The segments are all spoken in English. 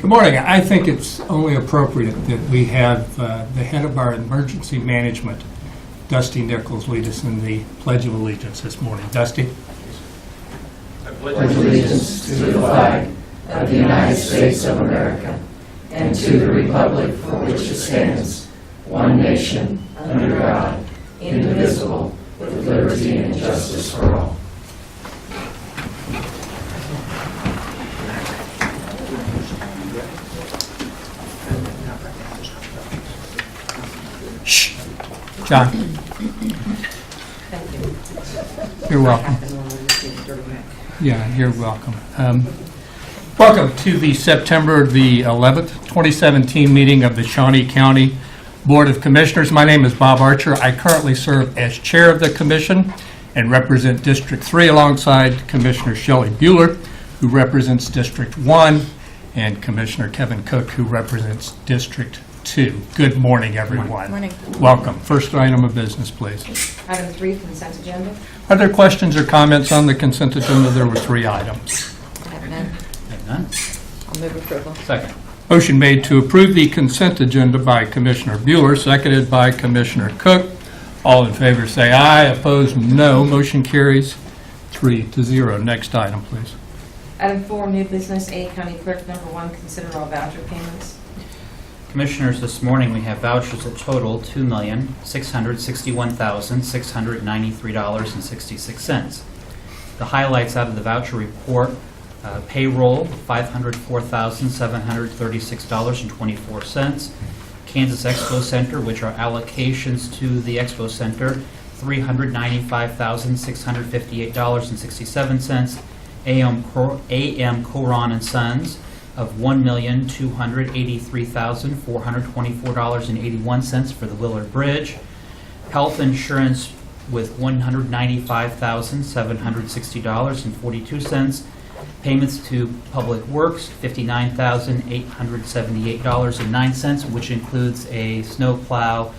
Good morning. I think it's only appropriate that we have the head of our emergency management, Dusty Nichols, lead us in the Pledge of Allegiance this morning. Dusty? I pledge allegiance to the flag of the United States of America and to the republic for which it stands, one nation, under God, indivisible, with liberty and justice for all. Shh. John? Thank you. You're welcome. Yeah, you're welcome. Welcome to the September the 11th, 2017 meeting of the Shawnee County Board of Commissioners. My name is Bob Archer. I currently serve as chair of the commission and represent District 3 alongside Commissioner Shelley Bueller, who represents District 1, and Commissioner Kevin Cook, who represents District 2. Good morning, everyone. Morning. Welcome. First item of business, please. Item 3, consent agenda. Are there questions or comments on the consent agenda? There were 3 items. I have none. None. I'll move approval. Second. Motion made to approve the consent agenda by Commissioner Bueller, seconded by Commissioner Cook. All in favor say aye. Opposed, no. Motion carries 3-0. Next item, please. Item 4, new business. A, County Clerk, number 1, consider all voucher payments. Commissioners, this morning we have vouchers that total $2,661,693.66. The highlights out of the voucher report: payroll, $504,736.24. Kansas Expo Center, which are allocations to the Expo Center, $395,658.67. AM Coron and Sons of $1,283,424.81 for the Willard Bridge. Health insurance with $195,760.42. Payments to Public Works, $59,878.09, which includes a snow plow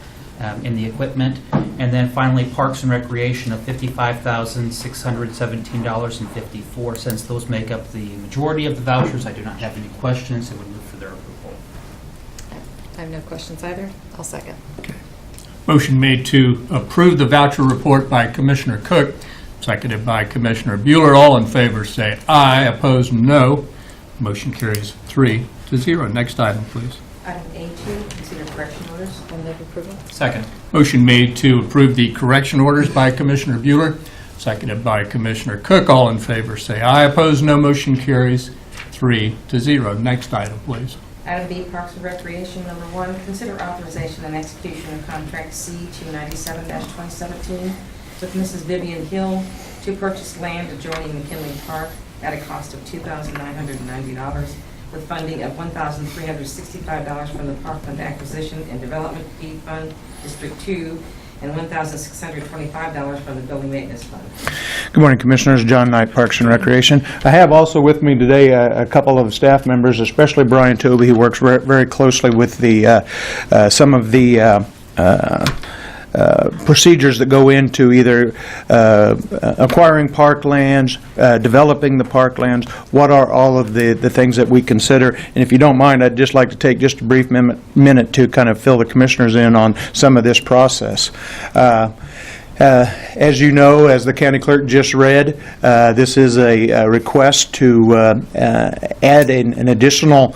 in the equipment. And then finally, Parks and Recreation of $55,617.54. Those make up the majority of the vouchers. I do not have any questions. I would move for their approval. I have no questions either. I'll second. Motion made to approve the voucher report by Commissioner Cook, seconded by Commissioner Bueller. All in favor say aye. Opposed, no. Motion carries 3-0. Next item, please. Item A2, consider correction orders. I'll move approval. Second. Motion made to approve the correction orders by Commissioner Bueller, seconded by Commissioner Cook. All in favor say aye. Opposed, no. Motion carries 3-0. Next item, please. Item B, Parks and Recreation, number 1, consider authorization and execution of contract C-297-2017 with Mrs. Vivian Hill to purchase land adjoining McKinley Park at a cost of $2,990, with funding of $1,365 from the Parkland Acquisition and Development Fee Fund, District 2, and $1,625 from the Building Maintenance Fund. Good morning, Commissioners. John Knight, Parks and Recreation. I have also with me today a couple of staff members, especially Brian Toby, who works very closely with the some of the procedures that go into either acquiring parklands, developing the parklands. What are all of the things that we consider? And if you don't mind, I'd just like to take just a brief minute to kind of fill the commissioners in on some of this process. As you know, as the county clerk just read, this is a request to add an additional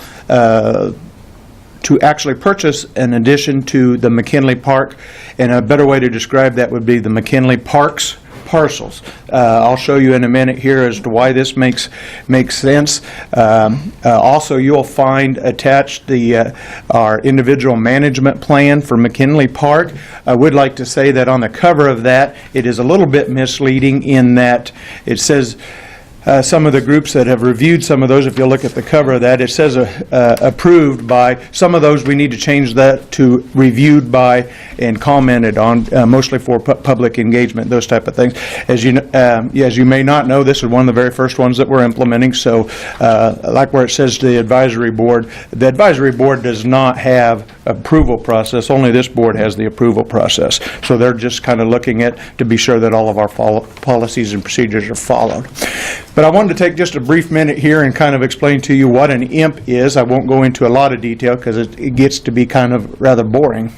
to actually purchase an addition to the McKinley Park, and a better way to describe that would be the McKinley Parks parcels. I'll show you in a minute here as to why this makes sense. Also, you'll find attached our individual management plan for McKinley Park. I would like to say that on the cover of that, it is a little bit misleading in that it says some of the groups that have reviewed some of those, if you look at the cover of that, it says approved by. Some of those we need to change that to reviewed by and commented on, mostly for public engagement, those type of things. As you may not know, this is one of the very first ones that we're implementing. So like where it says the advisory board does not have approval process. Only this board has the approval process. So they're just kind of looking at to be sure that all of our policies and procedures are followed. But I wanted to take just a brief minute here and kind of explain to you what an IMP is. I won't go into a lot of detail because it gets to be kind of rather boring.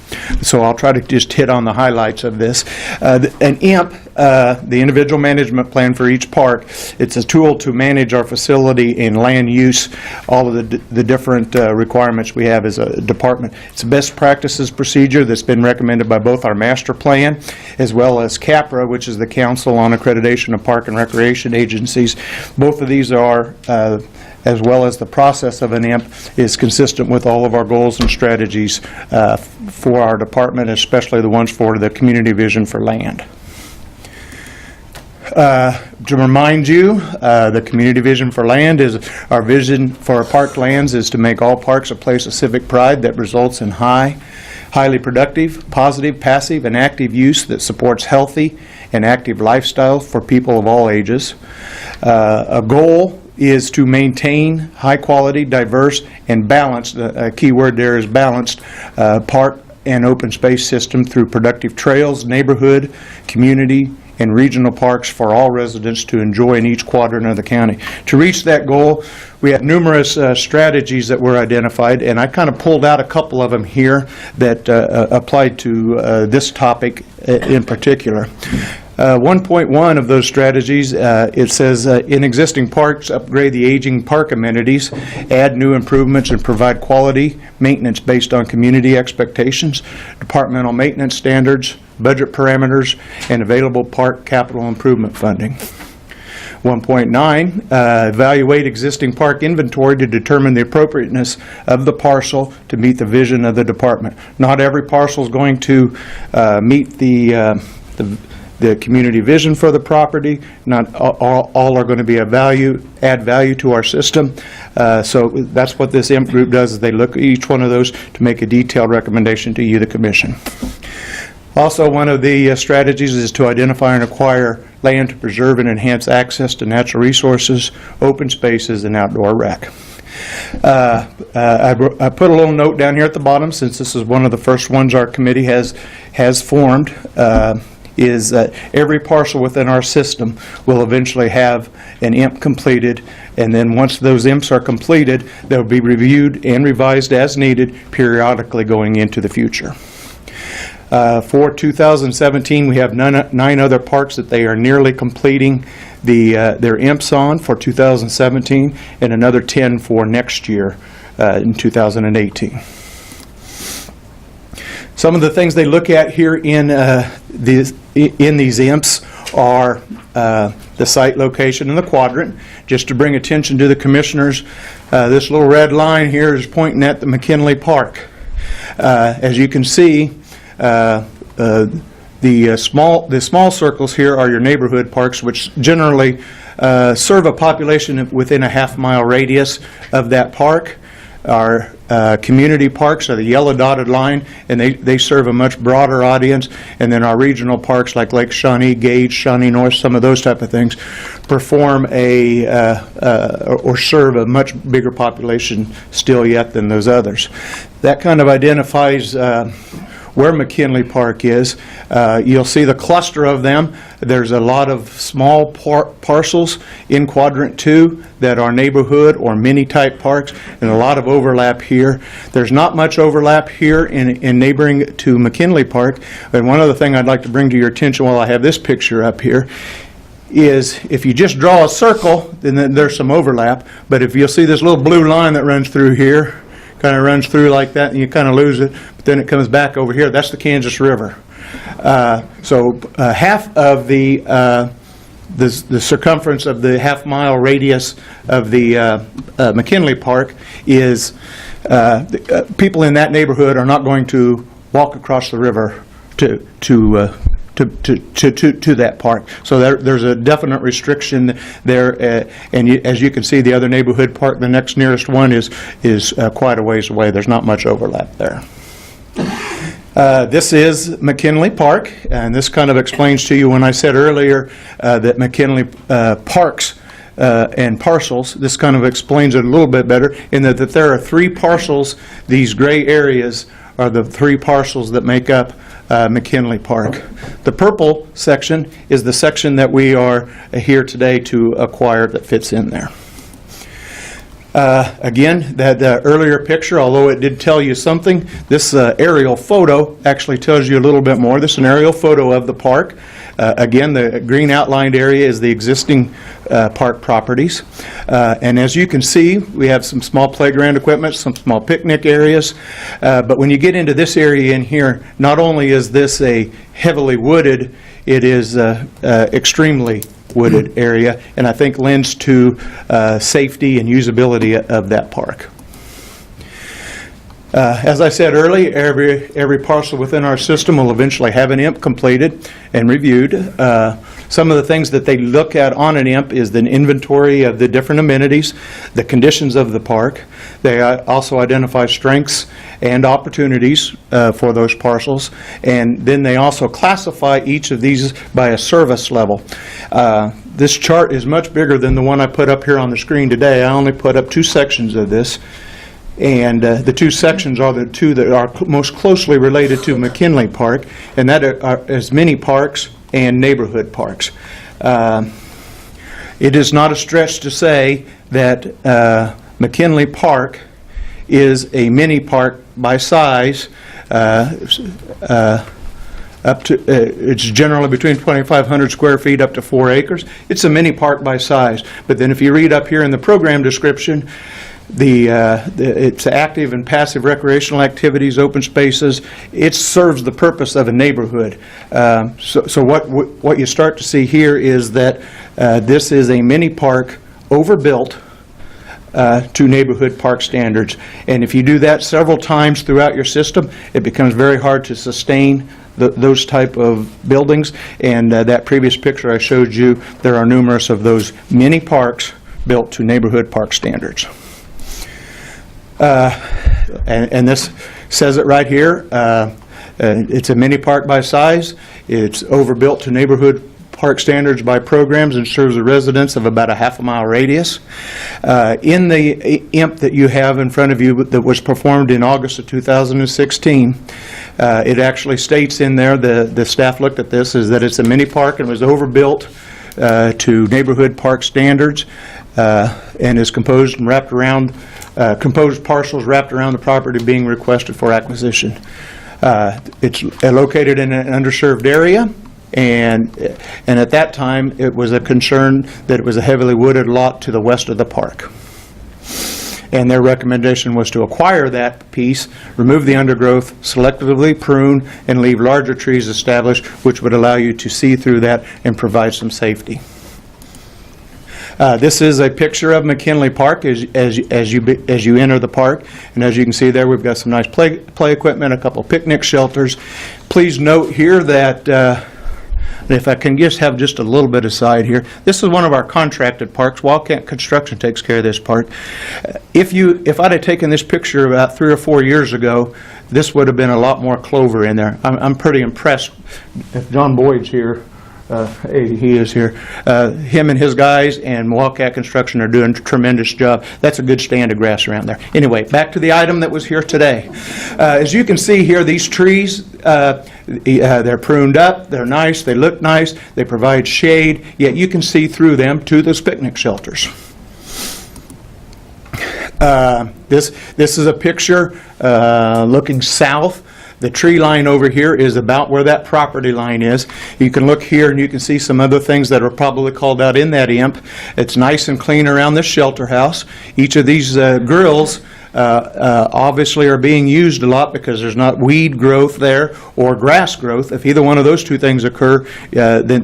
So I'll try to just hit on the highlights of this. An IMP, the individual management plan for each park, it's a tool to manage our facility and land use, all of the different requirements we have as a department. It's a best practices procedure that's been recommended by both our master plan as well as CAPRA, which is the Council on Accreditation of Park and Recreation Agencies. Both of these are, as well as the process of an IMP, is consistent with all of our goals and strategies for our department, especially the ones for the community vision for land. To remind you, the community vision for land is our vision for our park lands is to make all parks a place of civic pride that results in highly productive, positive, passive, and active use that supports healthy and active lifestyles for people of all ages. A goal is to maintain high quality, diverse, and balanced, a key word there is balanced, park and open space system through productive trails, neighborhood, community, and regional parks for all residents to enjoy in each quadrant of the county. To reach that goal, we have numerous strategies that were identified, and I kind of pulled out a couple of them here that applied to this topic in particular. 1.1 of those strategies, it says, in existing parks, upgrade the aging park amenities, add new improvements, and provide quality maintenance based on community expectations, departmental maintenance standards, budget parameters, and available park capital improvement funding. 1.9, evaluate existing park inventory to determine the appropriateness of the parcel to meet the vision of the department. Not every parcel is going to meet the community vision for the property. Not all are going to be add value to our system. So that's what this IMP group does, is they look at each one of those to make a detailed recommendation to you, the commission. Also, one of the strategies is to identify and acquire land to preserve and enhance access to natural resources, open spaces, and outdoor rec. I put a little note down here at the bottom, since this is one of the first ones our committee has formed, is that every parcel within our system will eventually have an IMP completed, and then once those IMPs are completed, they'll be reviewed and revised as needed periodically going into the future. For 2017, we have 9 other parks that they are nearly completing their IMPs on for 2017, and another 10 for next year in 2018. Some of the things they look at here in these IMPs are the site location and the quadrant. Just to bring attention to the commissioners, this little red line here is pointing at the McKinley Park. As you can see, the small circles here are your neighborhood parks, which generally serve a population within a half-mile radius of that park. Our community parks are the yellow dotted line, and they serve a much broader audience. And then our regional parks like Lake Shawnee, Gage, Shawnee North, some of those type of things, perform or serve a much bigger population still yet than those others. That kind of identifies where McKinley Park is. You'll see the cluster of them. There's a lot of small parcels in Quadrant 2 that are neighborhood or mini-type parks, and a lot of overlap here. There's not much overlap here in neighboring to McKinley Park, and one other thing I'd like to bring to your attention while I have this picture up here is if you just draw a circle, then there's some overlap, but if you'll see this little blue line that runs through here, kind of runs through like that, and you kind of lose it, but then it comes back over here. That's the Kansas River. So half of the circumference of the half-mile radius of the McKinley Park is people in that neighborhood are not going to walk across the river to that park. So there's a definite restriction there, and as you can see, the other neighborhood park, the next nearest one, is quite a ways away. There's not much overlap there. This is McKinley Park, and this kind of explains to you when I said earlier that McKinley parks and parcels, this kind of explains it a little bit better in that there are 3 parcels. These gray areas are the 3 parcels that make up McKinley Park. The purple section is the section that we are here today to acquire that fits in there. Again, that earlier picture, although it did tell you something, this aerial photo actually tells you a little bit more. This is an aerial photo of the park. Again, the green outlined area is the existing park properties. And as you can see, we have some small playground equipment, some small picnic areas. But when you get into this area in here, not only is this a heavily wooded, it is extremely wooded area, and I think lends to safety and usability of that park. As I said earlier, every parcel within our system will eventually have an IMP completed and reviewed. Some of the things that they look at on an IMP is the inventory of the different amenities, the conditions of the park. They also identify strengths and opportunities for those parcels, and then they also classify each of these by a service level. This chart is much bigger than the one I put up here on the screen today. I only put up 2 sections of this. And the 2 sections are the 2 that are most closely related to McKinley Park, and that is mini parks and neighborhood parks. It is not a stretch to say that McKinley Park is a mini park by size. Up to it's generally between 2,500 square feet up to 4 acres. It's a mini park by size. But then if you read up here in the program description, it's active and passive recreational activities, open spaces. It serves the purpose of a neighborhood. So what you start to see here is that this is a mini park overbuilt to neighborhood park standards. And if you do that several times throughout your system, it becomes very hard to sustain those type of buildings. And that previous picture I showed you, there are numerous of those mini parks built to neighborhood park standards. And this says it right here. It's a mini park by size. It's overbuilt to neighborhood park standards by programs and serves the residents of about a half-a-mile radius. In the IMP that you have in front of you that was performed in August of 2016, it actually states in there, the staff looked at this, is that it's a mini park and was overbuilt to neighborhood park standards and is composed and wrapped around, composed parcels wrapped around the property being requested for acquisition. It's located in an underserved area, and at that time it was a concern that it was a heavily wooded lot to the west of the park. And their recommendation was to acquire that piece, remove the undergrowth, selectively prune, and leave larger trees established, which would allow you to see through that and provide some safety. This is a picture of McKinley Park as you enter the park, and as you can see there, we've got some nice play equipment, a couple picnic shelters. Please note here that if I can just have just a little bit aside here, this is one of our contracted parks. Wildcat Construction takes care of this part. If I'd have taken this picture about 3 or 4 years ago, this would have been a lot more clover in there. I'm pretty impressed. If John Boyd's here, he is here. Him and his guys and Wildcat Construction are doing a tremendous job. That's a good stand of grass around there. Anyway, back to the item that was here today. As you can see here, these trees, they're pruned up, they're nice, they look nice, they provide shade, yet you can see through them to those picnic shelters. This is a picture looking south. The tree line over here is about where that property line is. You can look here and you can see some other things that are probably called out in that IMP. It's nice and clean around this shelter house. Each of these grills obviously are being used a lot because there's not weed growth there or grass growth. If either one of those two things occur, then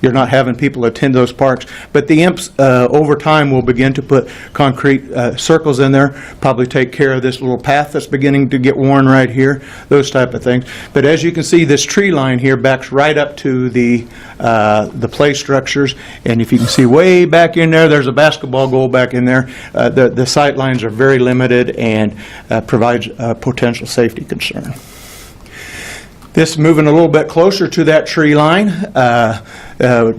you're not having people attend those parks. But the IMPs over time will begin to put concrete circles in there, probably take care of this little path that's beginning to get worn right here, those type of things. But as you can see, this tree line here backs right up to the play structures, and if you can see way back in there, there's a basketball goal back in there. The sight lines are very limited and provides a potential safety concern. This moving a little bit closer to that tree line.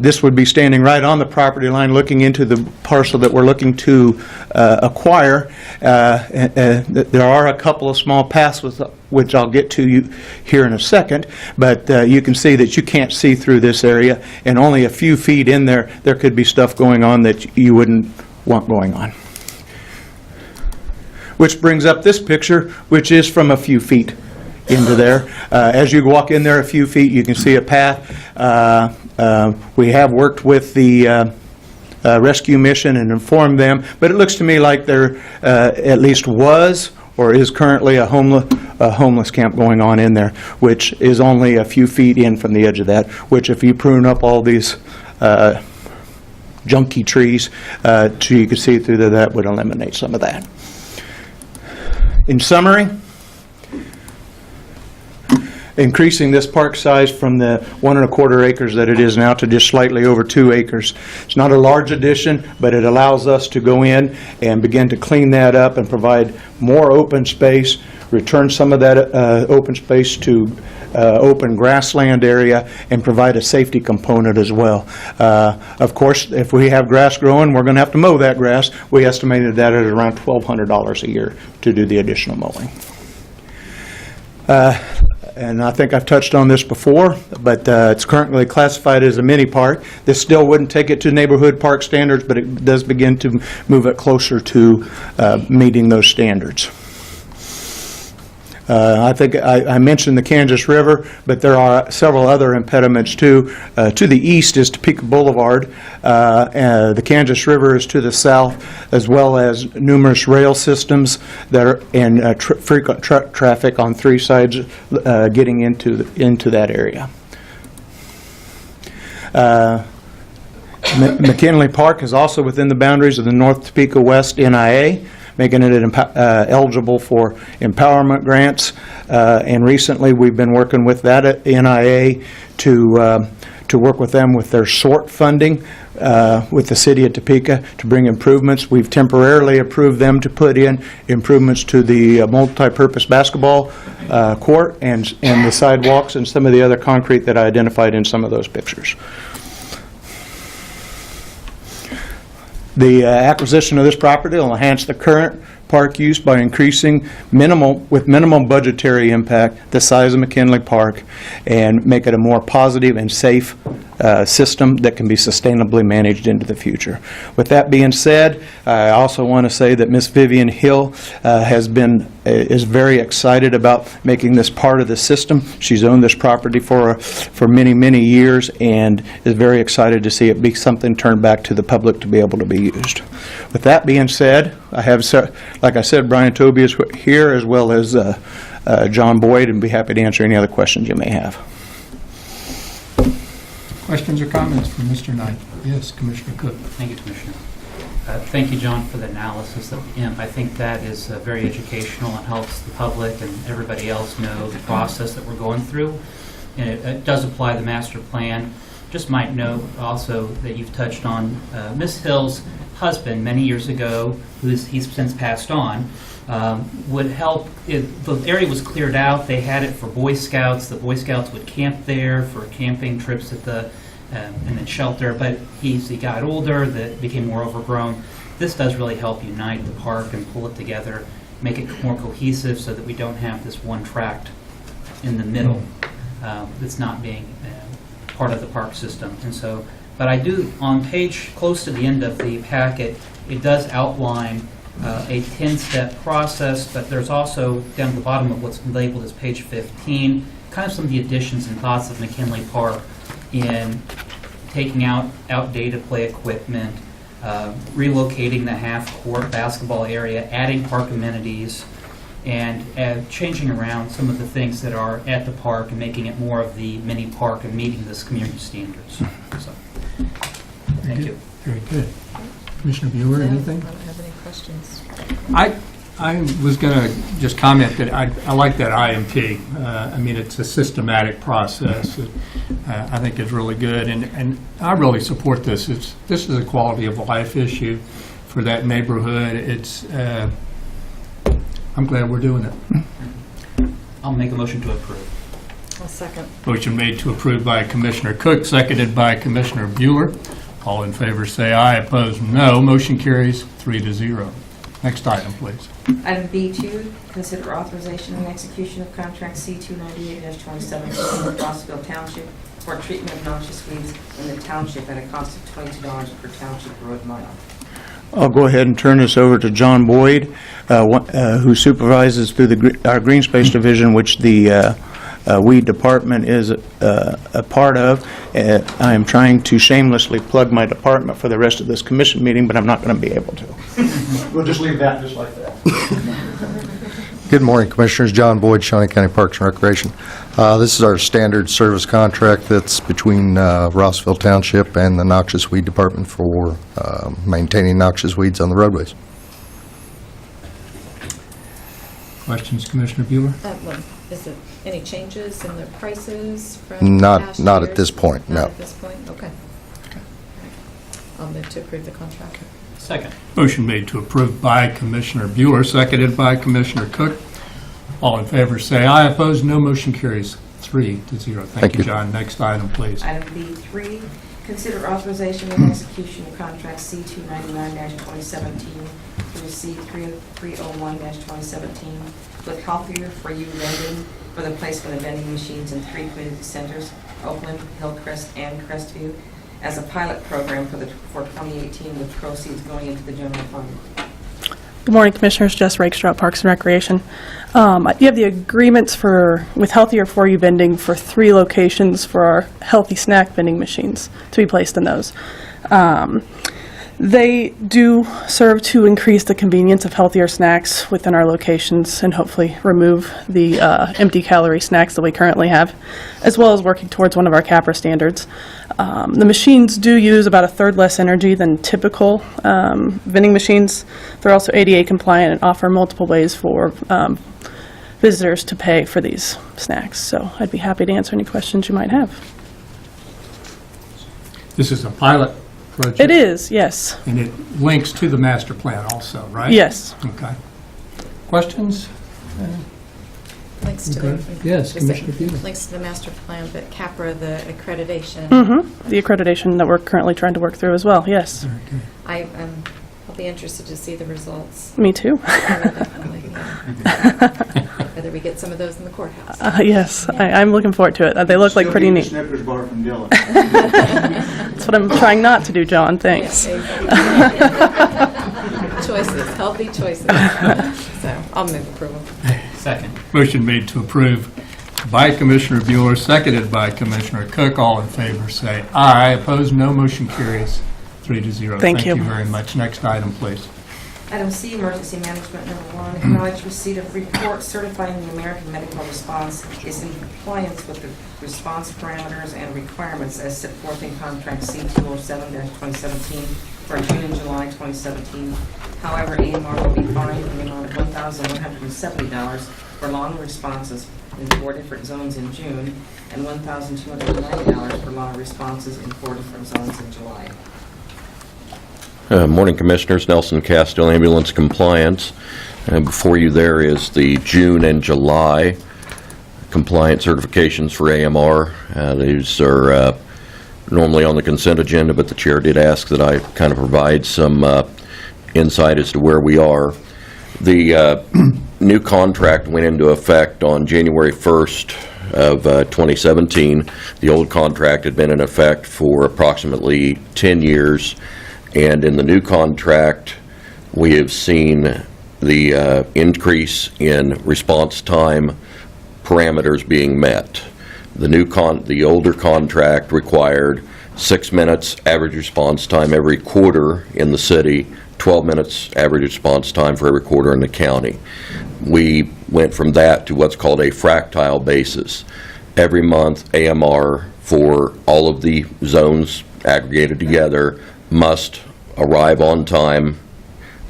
This would be standing right on the property line looking into the parcel that we're looking to acquire. There are a couple of small paths which I'll get to you here in a second, but you can see that you can't see through this area, and only a few feet in there could be stuff going on that you wouldn't want going on. Which brings up this picture, which is from a few feet into there. As you walk in there a few feet, you can see a path. We have worked with the rescue mission and informed them, but it looks to me like there at least was or is currently a homeless camp going on in there, which is only a few feet in from the edge of that, which if you prune up all these junky trees so you can see through there, that would eliminate some of that. In summary, increasing this park size from the 1 1/4 acres that it is now to just slightly over 2 acres. It's not a large addition, but it allows us to go in and begin to clean that up and provide more open space, return some of that open space to open grassland area, and provide a safety component as well. Of course, if we have grass growing, we're going to have to mow that grass. We estimated that at around $1,200 a year to do the additional mowing. And I think I've touched on this before, but it's currently classified as a mini park. This still wouldn't take it to neighborhood park standards, but it does begin to move it closer to meeting those standards. I think I mentioned the Kansas River, but there are several other impediments too. To the east is Topeka Boulevard. The Kansas River is to the south, as well as numerous rail systems that are in frequent truck traffic on 3 sides getting into that area. McKinley Park is also within the boundaries of the North Topeka West NIA, making it eligible for empowerment grants. And recently, we've been working with that NIA to work with them with their SORT funding with the city of Topeka to bring improvements. We've temporarily approved them to put in improvements to the multi-purpose basketball court and the sidewalks and some of the other concrete that I identified in some of those pictures. The acquisition of this property will enhance the current park use by increasing with minimum budgetary impact the size of McKinley Park and make it a more positive and safe system that can be sustainably managed into the future. With that being said, I also want to say that Miss Vivian Hill is very excited about making this part of the system. She's owned this property for many, many years and is very excited to see it be something turned back to the public to be able to be used. With that being said, I have, like I said, Brian Toby is here, as well as John Boyd, and be happy to answer any other questions you may have. Questions or comments from Mr. Knight? Yes, Commissioner Cook. Thank you, Commissioner. Thank you, John, for the analysis of the IMP. I think that is very educational and helps the public and everybody else know the process that we're going through. And it does apply the master plan. Just might note also that you've touched on Ms. Hill's husband many years ago, he's since passed on, would help if the area was cleared out. They had it for Boy Scouts. The Boy Scouts would camp there for camping trips at the and then shelter. But he got older, that became more overgrown. This does really help unite the park and pull it together, make it more cohesive, so that we don't have this one tract in the middle that's not being part of the park system. And so, but I do, on page close to the end of the packet, it does outline a 10-step process, but there's also down at the bottom of what's labeled as page 15, kind of some of the additions and thoughts of McKinley Park in taking out outdated play equipment, relocating the half-court basketball area, adding park amenities, and changing around some of the things that are at the park and making it more of the mini park and meeting this community standards. So, thank you. Very good. Commissioner Bueller, anything? I don't have any questions. I was going to just comment that I like that IMP. I mean, it's a systematic process that I think is really good, and I really support this. This is a quality of life issue for that neighborhood. I'm glad we're doing it. I'll make a motion to approve. I'll second. Motion made to approve by Commissioner Cook, seconded by Commissioner Bueller. All in favor say aye, opposed no. Motion carries 3-0. Next item, please. Item B2, consider authorization and execution of contract C298-2017 with Rossville Township for treatment of noxious weeds in the township at a cost of $22 per township road mile. I'll go ahead and turn this over to John Boyd, who supervises through our Green Space Division, which the weed department is a part of. I am trying to shamelessly plug my department for the rest of this commission meeting, but I'm not going to be able to. We'll just leave that just like that. Good morning, Commissioners. John Boyd, Shawnee County Parks and Recreation. This is our standard service contract that's between Rossville Township and the Noxious Weed Department for maintaining noxious weeds on the roadways. Questions, Commissioner Bueller? Is it any changes in the prices from Not past at years? this point, no. Not at this point? Okay. I'll move to approve the contract. Second. Motion made to approve by Commissioner Bueller, seconded by Commissioner Cook. All in favor say aye, opposed no. Motion carries 3-0. Thank you, you. John. Next item, please. Item B3, consider authorization and execution of contract C299-2017 through C301-2017 with Healthier For You vending for the placement of vending machines in 3 community centers, Oakland, Hillcrest, and Crestview, as a pilot program for 2018 with proceeds going into the general fund. Good morning, Commissioners. Jess Rakestraw, Parks and Recreation. You have the agreements with Healthier For You vending for 3 locations for our healthy snack vending machines to be placed in those. They do serve to increase the convenience of healthier snacks within our locations and hopefully remove the empty calorie snacks that we currently have, as well as working towards one of our CAPRA standards. The machines do use about a third less energy than typical vending machines. They're also ADA compliant and offer multiple ways for visitors to pay for these snacks. So I'd be happy to answer any questions you might have. This is a pilot project? It is, yes. And it links to the master plan also, right? Yes. Okay. Questions? Links to Okay. Yes, just Commissioner Bueller. links to the master plan, but CAPRA, the accreditation. The accreditation that we're currently trying to work through as well, yes. Very good. I'll be interested to see the results. Me too. Definitely, yeah. Whether we get some of those in the courthouse. Yes, I'm looking forward to it. They look like pretty neat. Snickers bar from Dylan. That's what I'm trying not to do, John, thanks. Choices, healthy choices. So I'll move approval. Second. Motion made to approve by Commissioner Bueller, seconded by Commissioner Cook. All in favor say aye. Opposed, no. Motion carries 3-0. Thank you. Thank you very much. Next item, please. Item C, Emergency Management Number 1, acknowledge receipt of report certifying the American medical response is in compliance with the response parameters and requirements as set forth in contract C207-2017 for June and July 2017. However, AMR will be fined in the amount of $1,170 for long responses in 4 different zones in June and $1,290 for long responses in 4 different zones in July. Morning, Commissioners. Nelson Casteel, Ambulance Compliance. Before you there is the June and July compliance certifications for AMR. These are normally on the consent agenda, but the Chair did ask that I kind of provide some insight as to where we are. The new contract went into effect on January 1st of 2017. The old contract had been in effect for approximately 10 years. And in the new contract, we have seen the increase in response time parameters being met. The older contract required 6 minutes average response time every quarter in the city, 12 minutes average response time for every quarter in the county. We went from that to what's called a fractile basis. Every month, AMR for all of the zones aggregated together must arrive on time,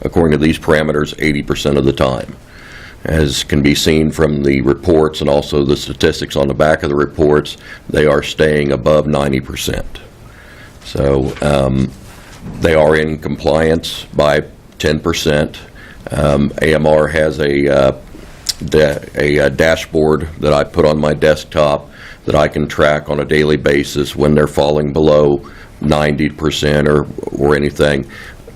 according to these parameters, 80% of the time. As can be seen from the reports and also the statistics on the back of the reports, they are staying above 90%. So they are in compliance by 10%. AMR has a dashboard that I put on my desktop that I can track on a daily basis when they're falling below 90% or anything.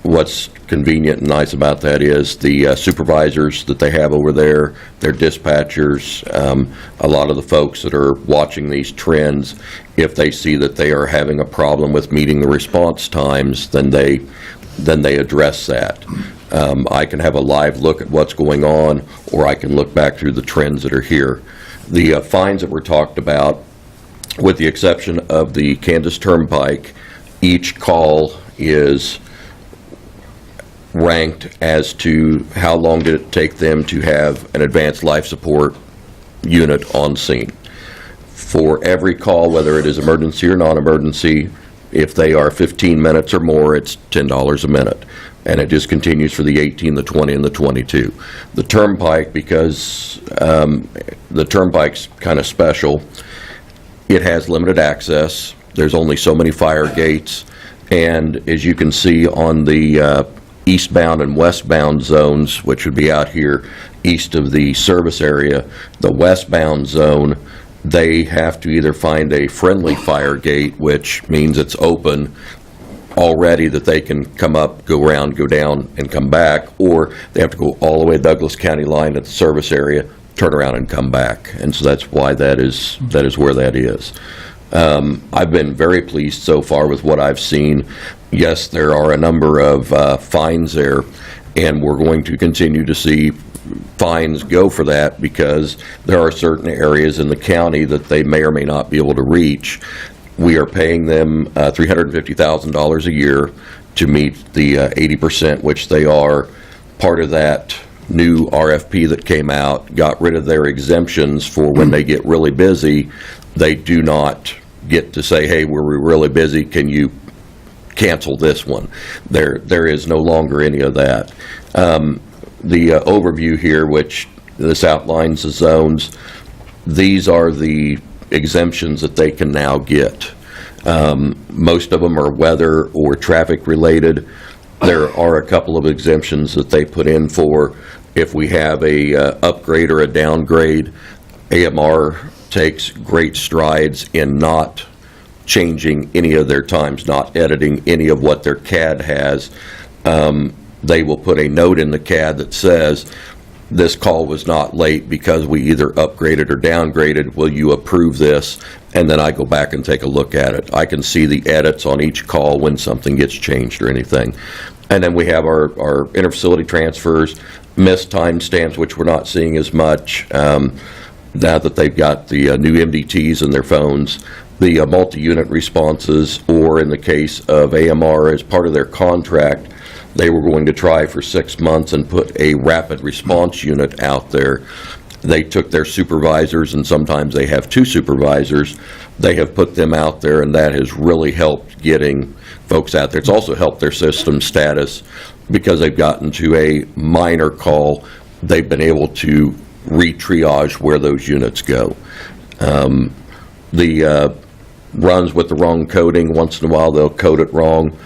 What's convenient and nice about that is the supervisors that they have over there, their dispatchers, a lot of the folks that are watching these trends, if they see that they are having a problem with meeting the response times, then they address that. I can have a live look at what's going on, or I can look back through the trends that are here. The fines that were talked about, with the exception of the Kansas Turnpike, each call is ranked as to how long did it take them to have an advanced life support unit on scene. For every call, whether it is emergency or non-emergency, if they are 15 minutes or more, it's $10 a minute. And it just continues for the 18, the 20, and the 22. The Turnpike, because the Turnpike's kind of special, it has limited access. There's only so many fire gates. And as you can see on the eastbound and westbound zones, which would be out here east of the service area, the westbound zone, they have to either find a friendly fire gate, which means it's open already that they can come up, go around, go down, and come back, or they have to go all the way to Douglas County line at the service area, turn around and come back. And so that's why that is where that is. I've been very pleased so far with what I've seen. Yes, there are a number of fines there, and we're going to continue to see fines go for that because there are certain areas in the county that they may or may not be able to reach. We are paying them $350,000 a year to meet the 80%, which they are. Part of that new RFP that came out got rid of their exemptions for when they get really busy. They do not get to say, hey, we're really busy, can you cancel this one? There is no longer any of that. The overview here, which this outlines the zones, these are the exemptions that they can now get. Most of them are weather or traffic related. There are a couple of exemptions that they put in for if we have a upgrade or a downgrade. AMR takes great strides in not changing any of their times, not editing any of what their CAD has. They will put a note in the CAD that says, this call was not late because we either upgraded or downgraded. Will you approve this? And then I go back and take a look at it. I can see the edits on each call when something gets changed or anything. And then we have our interfacility transfers, missed timestamps, which we're not seeing as much now that they've got the new MDTs in their phones. The multi-unit responses, or in the case of AMR, as part of their contract, they were going to try for 6 months and put a rapid response unit out there. They took their supervisors, and sometimes they have two supervisors. They have put them out there, and that has really helped getting folks out there. It's also helped their system status because they've gotten to a minor call. They've been able to re-triage where those units go. The runs with the wrong coding, once in a while they'll code it wrong.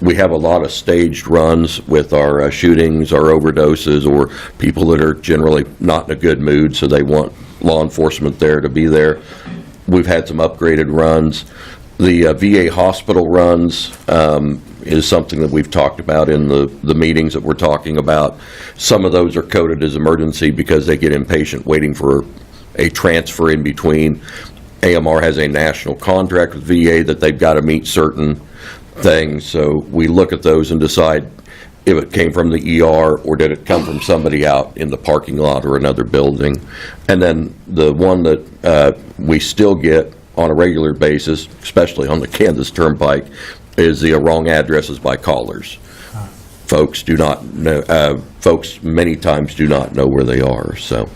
We have a lot of staged runs with our shootings, our overdoses, or people that are generally not in a good mood, so they want law enforcement there to be there. We've had some upgraded runs. The VA hospital runs is something that we've talked about in the meetings that we're talking about. Some of those are coded as emergency because they get impatient waiting for a transfer in between. AMR has a national contract with VA that they've got to meet certain things, so we look at those and decide if it came from the ER or did it come from somebody out in the parking lot or another building. And then the one that we still get on a regular basis, especially on the Kansas Turnpike, is the wrong addresses by callers. Folks do not know, folks many times do not know where they are. So,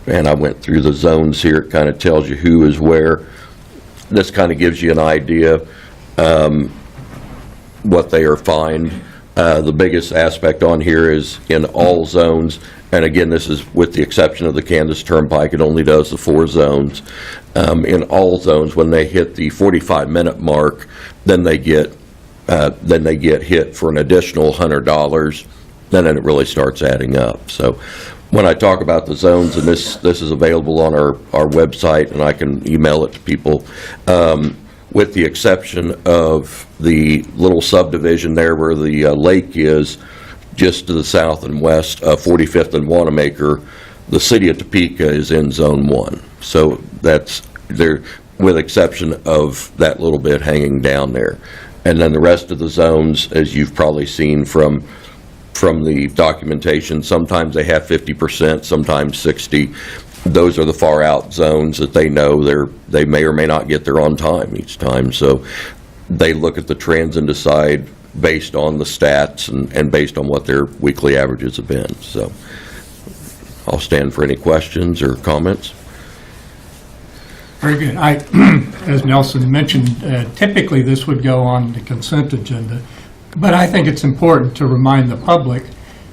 and I went through the zones here. It kind of tells you who is where. This kind of gives you an idea what they are fined. The biggest aspect on here is in all zones, and again, this is with the exception of the Kansas Turnpike. It only does the 4 zones. In all zones, when they hit the 45-minute mark, then they get hit for an additional $100. Then it really starts adding up. So when I talk about the zones, and this is available on our website, and I can email it to people, with the exception of the little subdivision there where the lake is, just to the south and west of 45th and Wanamaker, the city of Topeka is in Zone 1. So that's there, with exception of that little bit hanging down there. And then the rest of the zones, as you've probably seen from the documentation, sometimes they have 50%, sometimes 60%. Those are the far out zones that they know they may or may not get there on time each time. So they look at the trends and decide based on the stats and based on what their weekly averages have been. So I'll stand for any questions or comments. Very good. As Nelson mentioned, typically this would go on the consent agenda, but I think it's important to remind the public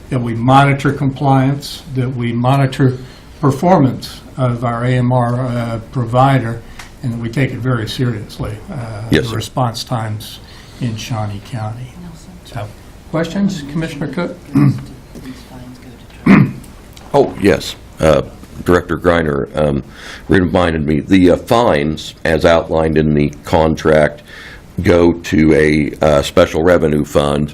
that we monitor compliance, that we monitor performance of our AMR provider, and that we take it very seriously. Yes, the sir. response times in Shawnee County. So, questions, Commissioner Cook? Oh, yes. Director Greiner reminded me, the fines, as outlined in the contract, go to a special revenue fund,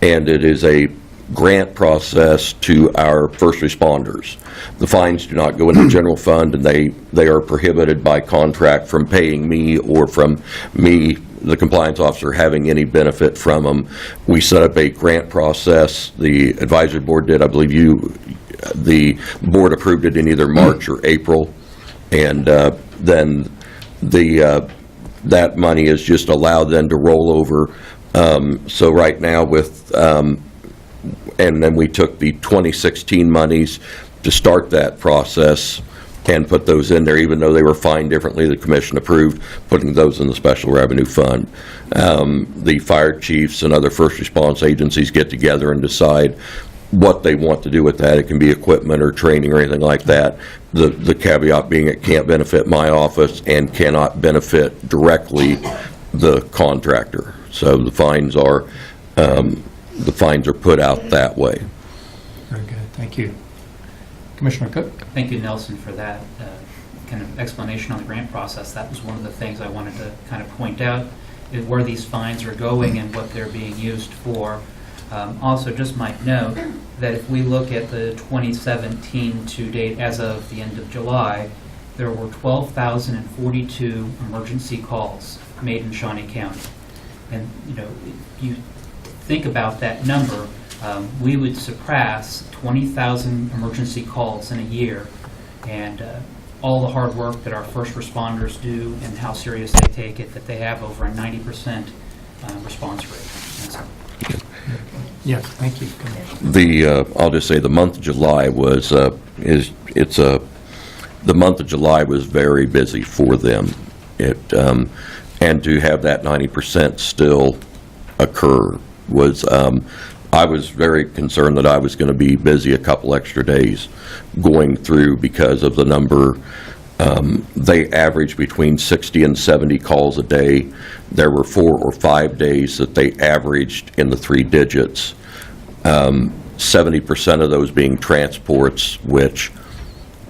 and it is a grant process to our first responders. The fines do not go into the general fund, and they are prohibited by contract from paying me or from me, the compliance officer, having any benefit from them. We set up a grant process. The advisory board did, I believe the board approved it in either March or April, and then that money is just allowed then to roll over. So right now with, and then we took the 2016 monies to start that process and put those in there, even though they were fined differently. The commission approved putting those in the special revenue fund. The fire chiefs and other first response agencies get together and decide what they want to do with that. It can be equipment or training or anything like that. The caveat being it can't benefit my office and cannot benefit directly the contractor. So the fines are put out that way. Very good, thank you. Commissioner Cook? Thank you, Nelson, for that kind of explanation on the grant process. That was one of the things I wanted to kind of point out, is where these fines are going and what they're being used for. Also, just might note that if we look at the 2017 to date, as of the end of July, there were 12,042 emergency calls made in Shawnee County. And, you know, if you think about that number, we would surpass 20,000 emergency calls in a year. And all the hard work that our first responders do and how serious they take it, that they have over a 90% response rate. And so, Yes, thank you. I'll just say the month of July was, the month of July was very busy for them. And to have that 90% still occur was, I was very concerned that I was going to be busy a couple extra days going through because of the number. They average between 60 and 70 calls a day. There were 4 or 5 days that they averaged in the 3 digits. 70% of those being transports, which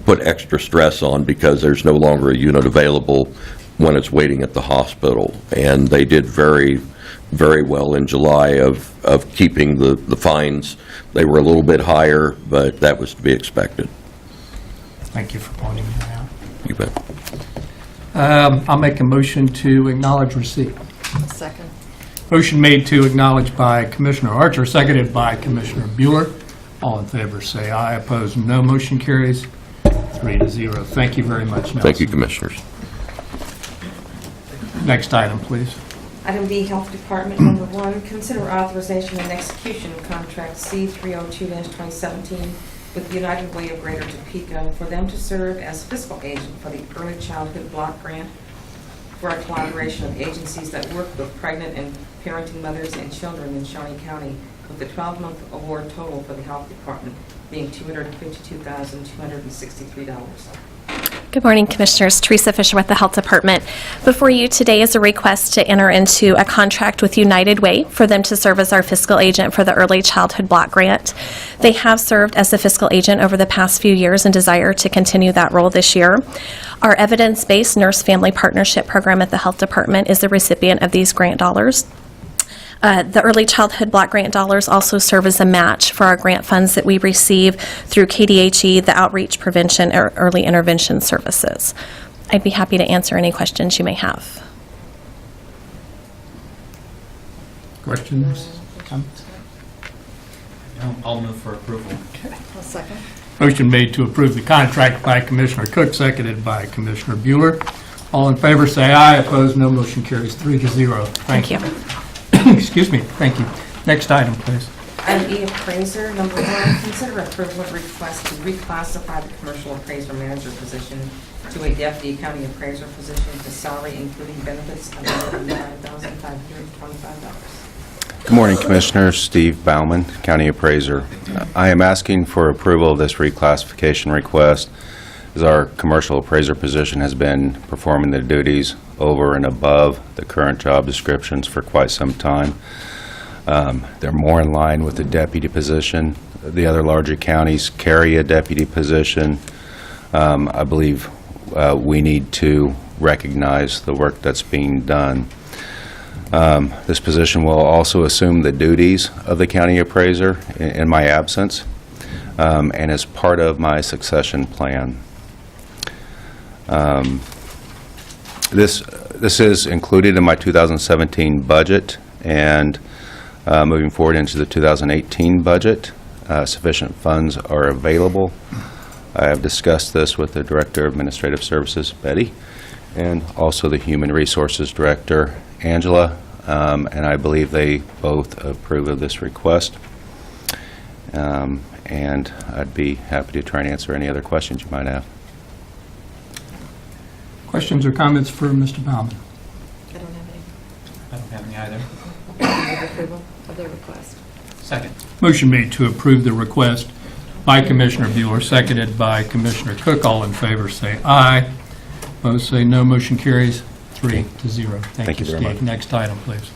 put extra stress on because there's no longer a unit available when it's waiting at the hospital. And they did very, very well in July of keeping the fines. They were a little bit higher, but that was to be expected. Thank you for pointing that out. You bet. I'll make a motion to acknowledge receipt. Second. Motion made to acknowledge by Commissioner Archer, seconded by Commissioner Bueller. All in favor say aye. Opposed, no. Motion carries 3-0. Thank you very much, Nelson. Thank you, Commissioners. Next item, please. Item B, Health Department, number 1, consider authorization and execution of contract C302-2017 with United Way of Greater Topeka for them to serve as fiscal agent for the Early Childhood Block Grant for a collaboration of agencies that work with pregnant and parenting mothers and children in Shawnee County, with the 12-month award total for the Health Department being $252,263. Good morning, Commissioners. Teresa Fisher with the Health Department. Before you today is a request to enter into a contract with United Way for them to serve as our fiscal agent for the Early Childhood Block Grant. They have served as the fiscal agent over the past few years and desire to continue that role this year. Our evidence-based nurse-family partnership program at the Health Department is the recipient of these grant dollars. The Early Childhood Block Grant dollars also serve as a match for our grant funds that we receive through KDHE, the Outreach Prevention or Early Intervention Services. I'd be happy to answer any questions you may have. Questions? Comments? I'll move for approval. I'll second. Motion made to approve the contract by Commissioner Cook, seconded by Commissioner Bueller. All in favor, say aye. Opposed, no. Motion carries 3-0. Thank you. Excuse me. Thank you. Next item, please. Item E, Appraiser, number 1, consider approval of request to reclassify the commercial appraiser manager position to a deputy county appraiser position to salary including benefits of $105,525. Good morning, Commissioners. Steve Bauman, County Appraiser. I am asking for approval of this reclassification request as our commercial appraiser position has been performing the duties over and above the current job descriptions for quite some time. They're more in line with the deputy position. The other larger counties carry a deputy position. I believe we need to recognize the work that's being done. This position will also assume the duties of the county appraiser in my absence, and as part of my succession plan. This is included in my 2017 budget, and moving forward into the 2018 budget, sufficient funds are available. I have discussed this with the Director of Administrative Services, Betty, and also the Human Resources Director, Angela, and I believe they both approve of this request. And I'd be happy to try and answer any other questions you might have. Questions or comments for Mr. Bauman? I don't have any. I don't have any either. Move approval of the request. Second. Motion made to approve the request by Commissioner Bueller, seconded by Commissioner Cook. All in favor say aye. Opposed say no. Motion carries 3-0. Thank you, very Steve. much. Next item, please.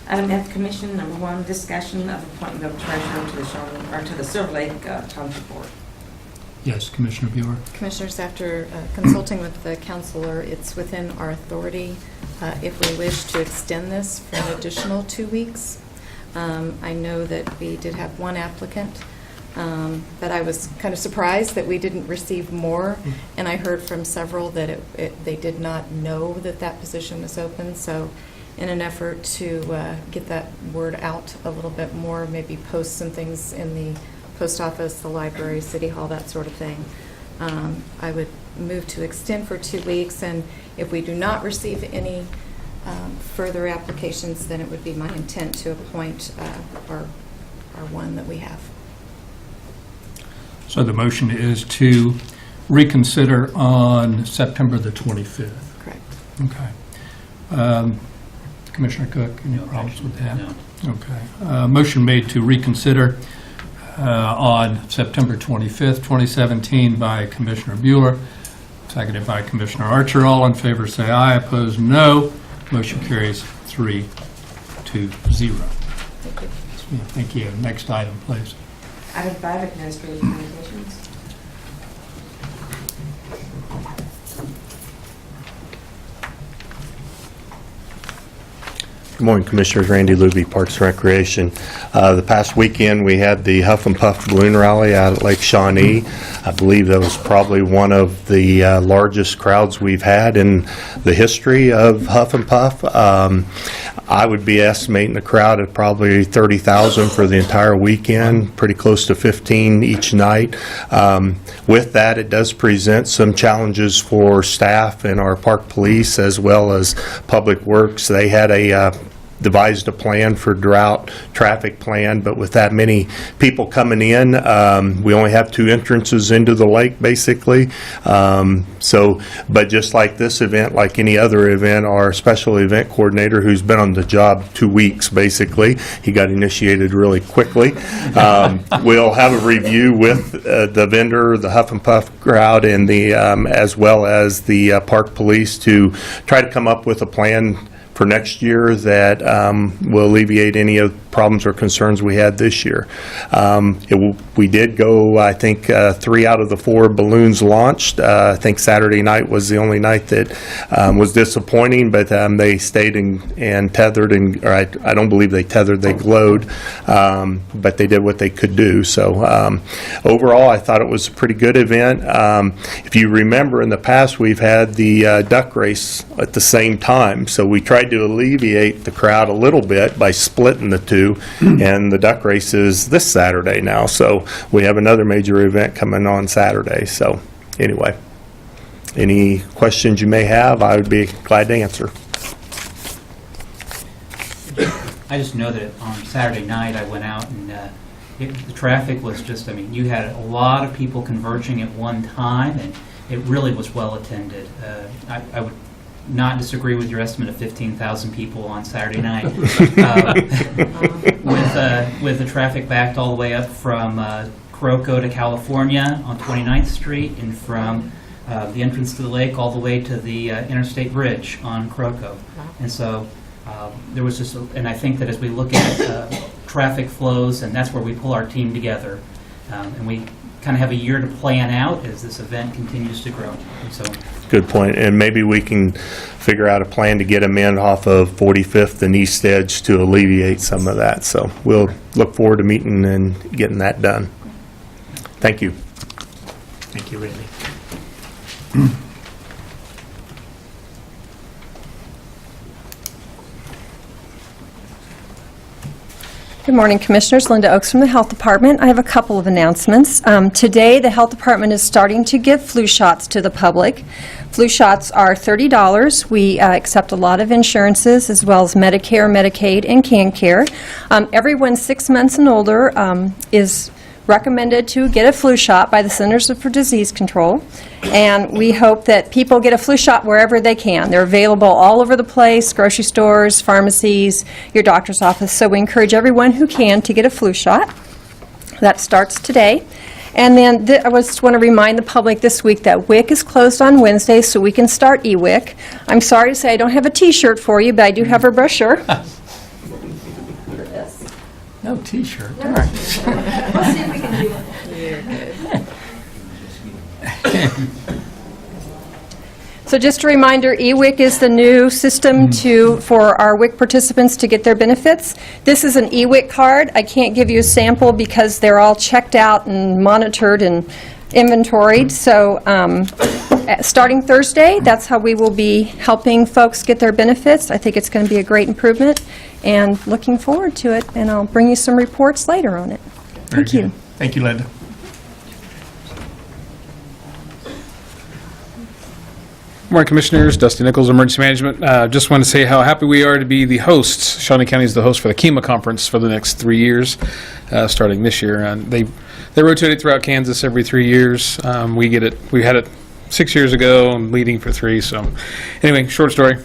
Item F, Commission, number 1, discussion of appointment of treasurer to the Shawnee, or to the Silver Lake Township Board. Yes, Commissioner Bueller. Commissioners, after consulting with the counselor, it's within our authority, if we wish, to extend this for an additional 2 weeks. I know that we did have one applicant, but I was kind of surprised that we didn't receive more, and I heard from several that they did not know that that position was open. So in an effort to get that word out a little bit more, maybe post some things in the post office, the library, city hall, that sort of thing, I would move to extend for 2 weeks, and if we do not receive any further applications, then it would be my intent to appoint our one that we have. So the motion is to reconsider on September the 25th. Correct. Okay. Commissioner Cook, any problems with that? No. Okay. Motion made to reconsider on September 25th, 2017 by Commissioner Bueller, seconded by Commissioner Archer. All in favor say aye. Opposed, no. Motion carries 3-0. Thank you. Thank you. Next item, please. Item 5, Administrative Communications. Good morning, Commissioners. Randy Luby, Parks and Recreation. The past weekend, we had the Huff and Puff Balloon Rally out at Lake Shawnee. I believe that was probably one of the largest crowds we've had in the history of Huff and Puff. I would be estimating the crowd at probably 30,000 for the entire weekend, pretty close to 15 each night. With that, it does present some challenges for staff and our park police as well as Public Works. They had a devised a plan for drought traffic plan, but with that many people coming in, we only have 2 entrances into the lake, basically. But just like this event, like any other event, our special event coordinator, who's been on the job 2 weeks, basically, he got initiated really quickly. We'll have a review with the vendor, the Huff and Puff crowd, and the as well as the park police to try to come up with a plan for next year that will alleviate any of the problems or concerns we had this year. We did go, I think, 3 out of the 4 balloons launched. I think Saturday night was the only night that was disappointing, but they stayed and tethered, or I don't believe they tethered, they glowed, but they did what they could do. So overall, I thought it was a pretty good event. If you remember, in the past, we've had the duck race at the same time, so we tried to alleviate the crowd a little bit by splitting the 2, and the duck race is this Saturday now, so we have another major event coming on Saturday. So anyway, any questions you may have, I would be glad to answer. I just know that on Saturday night, I went out and the traffic was just, I mean, you had a lot of people converging at one time, and it really was well attended. I would not disagree with your estimate of 15,000 people on Saturday night. With the traffic backed all the way up from Croco to California on 29th Street, and from the entrance to the lake all the way to the Interstate Bridge on Croco. And so there was just, and I think that as we look at traffic flows, and that's where we pull our team together, and we kind of have a year to plan out as this event continues to grow. And so, good point, and maybe we can figure out a plan to get them in off of 45th and East Edge to alleviate some of that. So we'll look forward to meeting and getting that done. Thank you. Thank you, Randy. Good morning, Commissioners. Linda Ochs from the Health Department. I have a couple of announcements. Today, the Health Department is starting to give flu shots to the public. Flu shots are $30. We accept a lot of insurances, as well as Medicare, Medicaid, and CanCare. Everyone 6 months and older is recommended to get a flu shot by the Centers for Disease Control, and we hope that people get a flu shot wherever they can. They're available all over the place, grocery stores, pharmacies, your doctor's office, so we encourage everyone who can to get a flu shot. That starts today. And then I just want to remind the public this week that WIC is closed on Wednesday, so we can start eWIC. I'm sorry to say I don't have a T-shirt for you, but I do have a brochure. No T-shirt. All right. Let's see if we can do it. So just a reminder, eWIC is the new system for our WIC participants to get their benefits. This is an eWIC card. I can't give you a sample because they're all checked out and monitored and inventoried. So starting Thursday, that's how we will be helping folks get their benefits. I think it's going to be a great improvement, and looking forward to it, and I'll bring you some reports later on it. Thank you. Thank you, Linda. Morning, Commissioners. Dusty Nichols, Emergency Management. Just want to say how happy we are to be the hosts. Shawnee County is the host for the KEMA Conference for the next 3 years, starting this year. And they rotate it throughout Kansas every 3 years. We get it. We had it 6 years ago and leading for 3. So anyway, short story.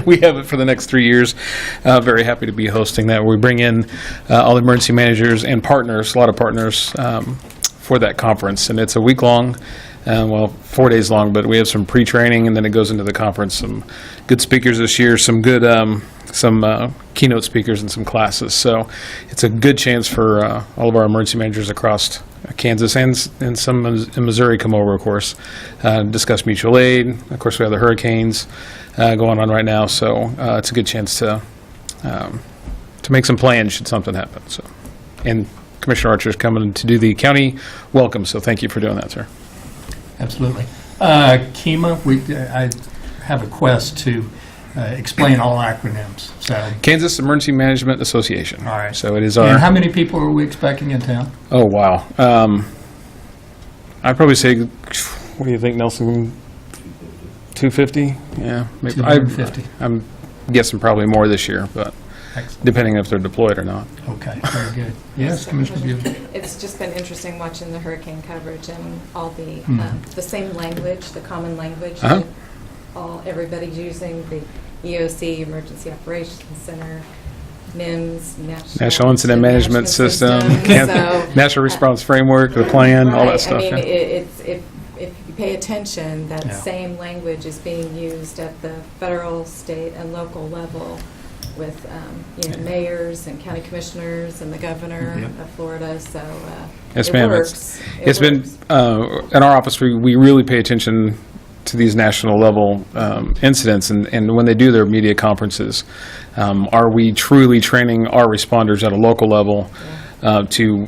We have it for the next 3 years. Very happy to be hosting that. We bring in all the emergency managers and partners, a lot of partners, for that conference. And it's a week long. 4 days long, but we have some pre-training, and then it goes into the conference. Some good speakers this year, some good keynote speakers and some classes. So it's a good chance for all of our emergency managers across Kansas and some in Missouri come over, of course, discuss mutual aid. Of course, we have the hurricanes going on right now, so it's a good chance to make some plans should something happen. So, and Commissioner Archer is coming to do the county welcome, so thank you for doing that, sir. Absolutely. KEMA, I have a quest to explain all acronyms. So Kansas Emergency Management Association. All right. So it is our... And how many people are we expecting in town? Oh, wow. I'd probably say, what do you think, Nelson? 250? Yeah. Maybe. 250. get some probably more this year, but Excellent. depending if they're deployed or not. Okay, very good. Yes, Commissioner Bueller? It's just been interesting watching the hurricane coverage and all Hmm. the same language, the common language Uh-huh. that everybody's using, the EOC, Emergency Operations Center, NIMS, National Incident Management System, So, National Response Framework, the plan, all that right, stuff. I mean, yeah. it's, if you pay attention, that Yeah. same language is being used at the federal, state, and local level with, mayors and county commissioners and the governor Yep. of Florida, so Yes, it ma'am. works. It It's been, works. in our office, we really pay attention to these national level incidents, and when they do their media conferences, are we truly training our responders at a local level to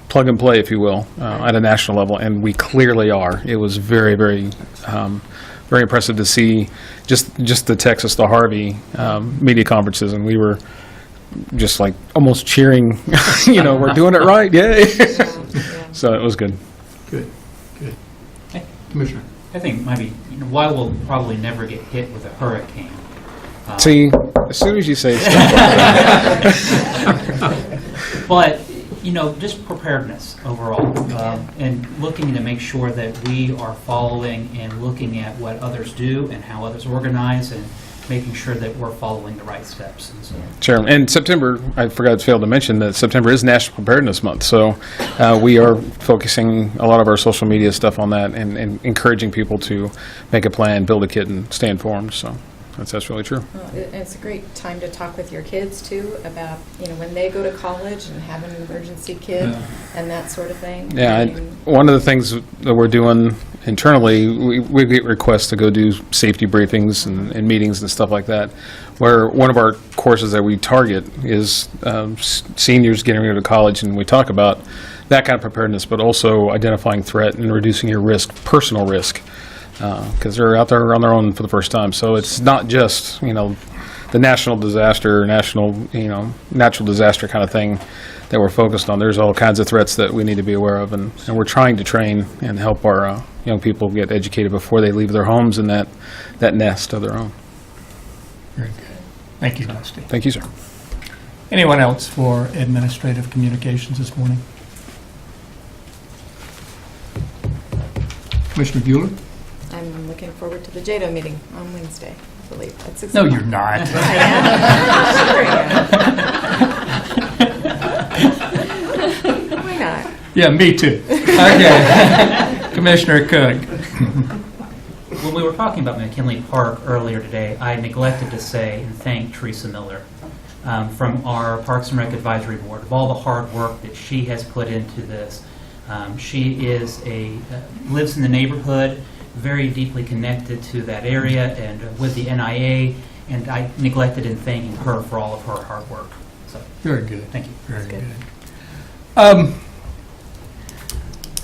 plug and play, if you will, at a national level? And we clearly are. It was very, very, very impressive to see just the Texas to Harvey media conferences, and we were just like almost cheering, we're doing it right, yay! So it was good. Good, good. Commissioner? I think maybe, while we'll probably never get hit with a hurricane. See, as soon as you say stuff like that. But, just preparedness overall, and looking to make sure that we are following and looking at what others do and how others organize, and making sure that we're following the right steps. And so, Sure. And September, I forgot to fail to mention that September is National Preparedness Month. So we are focusing a lot of our social media stuff on that and encouraging people to make a plan, build a kit, and stay informed. So that's really true. Well, it's a great time to talk with your kids, too, about, when they go to college and have an emergency kit and that sort of thing. Yeah, I and mean, one of the things that we're doing internally, we get requests to go do safety briefings and meetings and stuff like that, where one of our courses that we target is seniors getting ready to college, and we talk about that kind of preparedness, but also identifying threat and reducing your risk, personal risk, because they're out there on their own for the first time. So it's not just, the national disaster, natural disaster kind of thing that we're focused on. There's all kinds of threats that we need to be aware of, and we're trying to train and help our young people get educated before they leave their homes in that nest of their own. Very good. Thank you, Dusty. Thank you, sir. Anyone else for administrative communications this morning? Commissioner Bueller? I'm looking forward to the JADO meeting on Wednesday, I believe. At 6 No, o'clock. you're not. I am. Why not? Yeah, me too. Okay. Commissioner Cook. when we were talking about McKinley Park earlier today, I neglected to say and thank Teresa Miller from our Parks and Rec Advisory Board of all the hard work that she has put into this. She is lives in the neighborhood, very deeply connected to that area and with the NIA, and I neglected in thanking her for all of her hard work. So, Very good. thank you. Very good.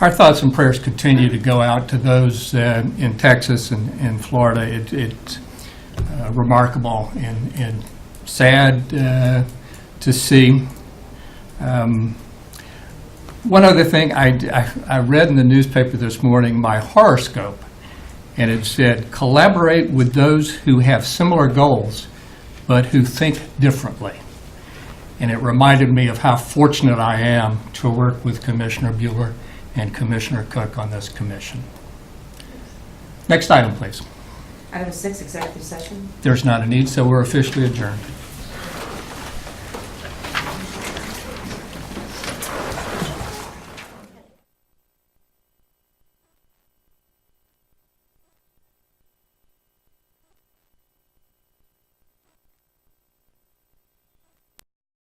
Our thoughts and prayers continue to go out to those in Texas and Florida. It's remarkable and sad to see. One other thing, I read in the newspaper this morning my horoscope, and it said, collaborate with those who have similar goals, but who think differently. And it reminded me of how fortunate I am to work with Commissioner Bueller and Commissioner Cook on this commission. Next item, please. Item 6, executive session. There's not a need, so we're officially adjourned.